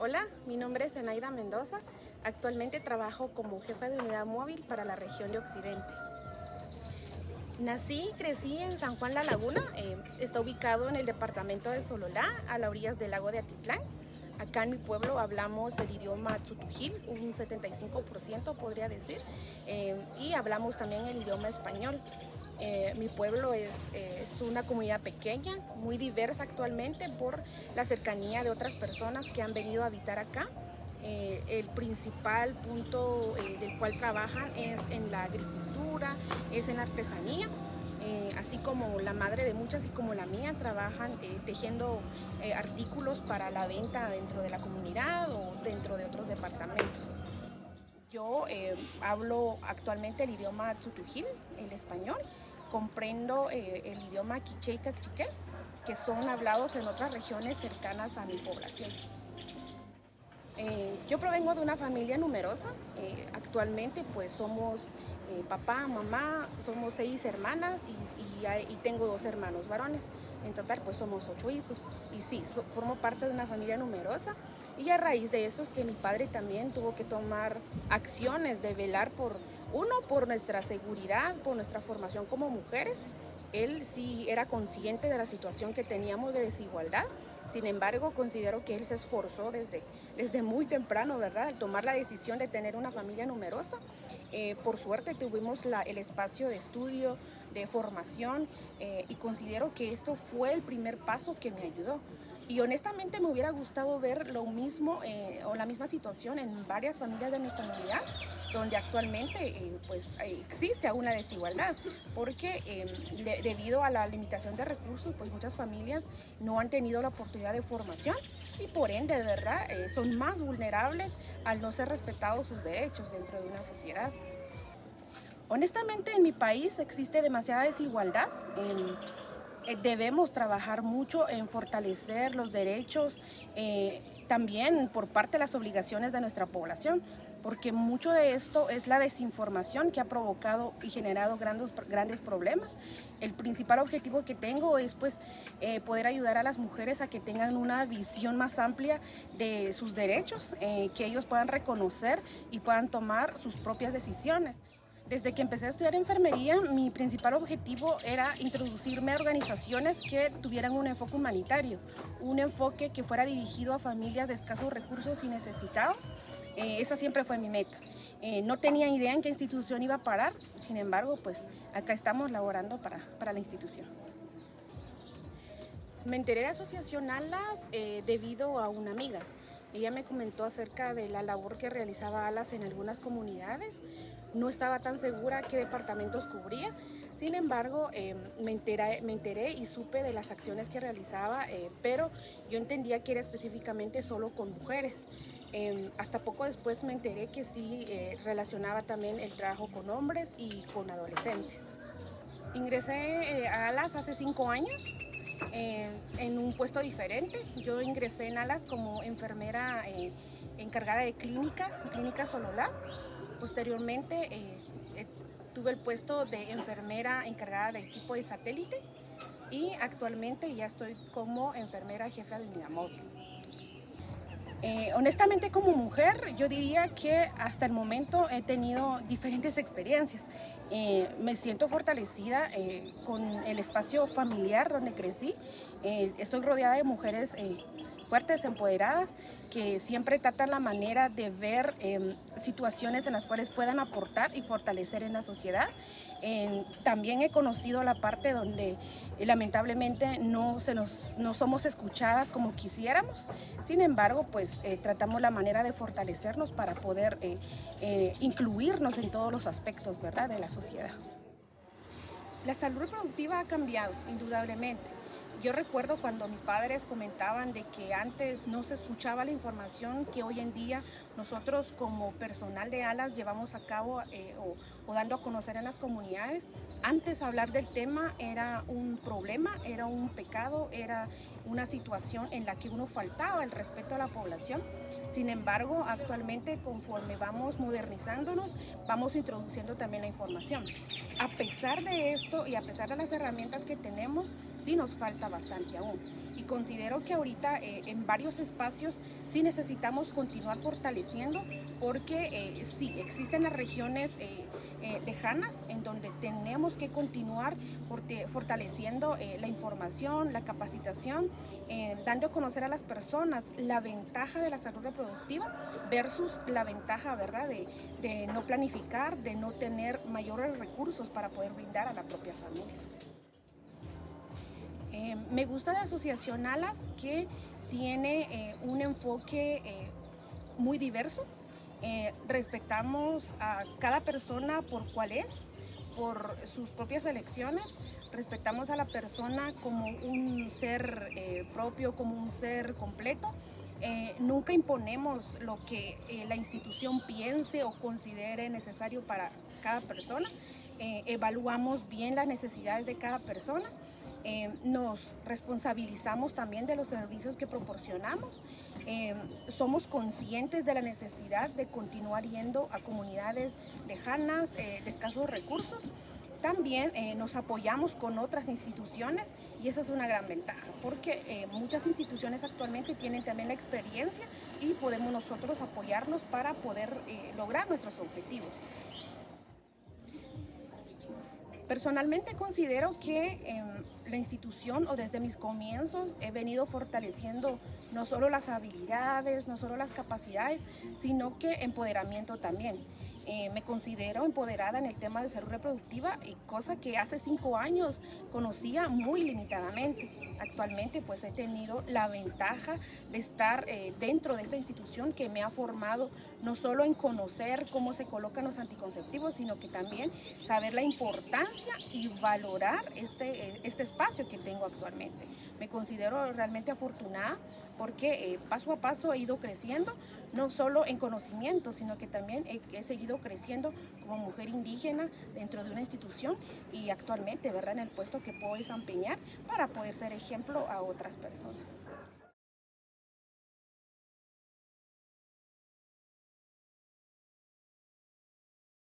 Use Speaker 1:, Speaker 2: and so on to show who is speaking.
Speaker 1: Hola, mi nombre es Zenaida Mendoza. Actualmente trabajo como jefa de unidad móvil para la región de Occidente. Nací y crecí en San Juan La Laguna. Está ubicado en el departamento de Sololá, a las orillas del lago de Atitlán. Acá en mi pueblo hablamos el idioma tzutujil, un 75% podría decir, y hablamos también el idioma español. Mi pueblo es una comunidad pequeña, muy diversa actualmente por la cercanía de otras personas que han venido a habitar acá. El principal punto del cual trabajan es en la agricultura, es en la artesanía, así como la madre de muchas y como la mía trabajan tejiendo artículos para la venta dentro de la comunidad o dentro de otros departamentos. Yo hablo actualmente el idioma tzutujil, el español, comprendo el idioma quiché y cachiquel, que son hablados en otras regiones cercanas a mi población. Yo provengo de una familia numerosa. Actualmente pues somos papá, mamá, somos 6 hermanas y tengo 2 hermanos varones. En total pues somos 8 hijos. Y sí, formo parte de una familia numerosa, y a raíz de eso es que mi padre también tuvo que tomar acciones de velar por nuestra seguridad, por nuestra formación como mujeres. Él sí era consciente de la situación que teníamos de desigualdad. Sin embargo, considero que él se esforzó desde muy temprano, ¿verdad?, al tomar la decisión de tener una familia numerosa. Por suerte tuvimos el espacio de estudio, de formación, y considero que esto fue el primer paso que me ayudó. Y honestamente me hubiera gustado ver lo mismo o la misma situación en varias familias de mi comunidad, donde actualmente existe aún una desigualdad, porque debido a la limitación de recursos, pues muchas familias no han tenido la oportunidad de formación y por ende, de verdad, son más vulnerables al no ser respetados sus derechos dentro de una sociedad. Honestamente, en mi país existe demasiada desigualdad. Debemos trabajar mucho en fortalecer los derechos, también por parte de las obligaciones de nuestra población, porque mucho de esto es la desinformación que ha provocado y generado grandes problemas. El principal objetivo que tengo es poder ayudar a las mujeres a que tengan una visión más amplia de sus derechos, que ellos puedan reconocer y puedan tomar sus propias decisiones. Desde que empecé a estudiar enfermería, mi principal objetivo era introducirme a organizaciones que tuvieran un enfoque humanitario, un enfoque que fuera dirigido a familias de escasos recursos y necesitados. Esa siempre fue mi meta. No tenía idea en qué institución iba a parar, sin embargo, pues acá estamos laborando para la institución. Me enteré de Asociación ALAS debido a una amiga. Ella me comentó acerca de la labor que realizaba ALAS en algunas comunidades. No estaba tan segura qué departamentos cubría. Sin embargo, me enteré y supe de las acciones que realizaba, pero yo entendía que era específicamente solo con mujeres. Hasta poco después me enteré que sí relacionaba también el trabajo con hombres y con adolescentes. Ingresé a ALAS hace 5 años. En un puesto diferente. Yo ingresé en ALAS como enfermera encargada de clínica Sololá. Posteriormente tuve el puesto de enfermera encargada de equipo de satélite y actualmente ya estoy como enfermera jefa de unidad móvil. Honestamente, como mujer, yo diría que hasta el momento he tenido diferentes experiencias. Me siento fortalecida con el espacio familiar donde crecí. Estoy rodeada de mujeres fuertes, empoderadas, que siempre tratan la manera de ver situaciones en las cuales puedan aportar y fortalecer en la sociedad. También he conocido la parte donde lamentablemente no somos escuchadas como quisiéramos. Sin embargo, pues tratamos la manera de fortalecernos para poder incluirnos en todos los aspectos, ¿verdad?, de la sociedad. La salud reproductiva ha cambiado, indudablemente. Yo recuerdo cuando mis padres comentaban de que antes no se escuchaba la información que hoy en día nosotros como personal de ALAS llevamos a cabo o dando a conocer en las comunidades. Antes hablar del tema era un problema, era un pecado, era una situación en la que uno faltaba el respeto a la población. Sin embargo, actualmente, conforme vamos modernizándonos, vamos introduciendo también la información. A pesar de esto y a pesar de las herramientas que tenemos, sí nos falta bastante aún. Y considero que ahorita en varios espacios sí necesitamos continuar fortaleciendo porque sí, existen las regiones lejanas en donde tenemos que continuar fortaleciendo la información, la capacitación, dando a conocer a las personas la ventaja de la salud reproductiva versus la ventaja, ¿verdad?, de no planificar, de no tener mayores recursos para poder brindar a la propia familia. Me gusta de Asociación Alas que tiene un enfoque muy diverso. Respetamos a cada persona por cual es, por sus propias elecciones. Respetamos a la persona como un ser propio, como un ser completo. Nunca imponemos lo que la institución piense o considere necesario para cada persona. Evaluamos bien las necesidades de cada persona. Nos responsabilizamos también de los servicios que proporcionamos. Somos conscientes de la necesidad de continuar yendo a comunidades lejanas, de escasos recursos. También nos apoyamos con otras instituciones y esa es una gran ventaja porque muchas instituciones actualmente tienen también la experiencia y podemos nosotros apoyarnos para poder lograr nuestros objetivos. Personalmente considero que la institución o desde mis comienzos he venido fortaleciendo no solo las habilidades, no solo las capacidades, sino que empoderamiento también. Me considero empoderada en el tema de salud reproductiva, cosa que hace 5 años conocía muy limitadamente. Actualmente pues he tenido la ventaja de estar dentro de esta institución que me ha formado no solo en conocer cómo se colocan los anticonceptivos, sino que también saber la importancia y valorar este espacio que tengo actualmente. Me considero realmente afortunada porque paso a paso he ido creciendo, no solo en conocimiento, sino que también he seguido creciendo como mujer indígena dentro de una institución y actualmente, ¿verdad?, en el puesto que puedo desempeñar para poder ser ejemplo a otras personas.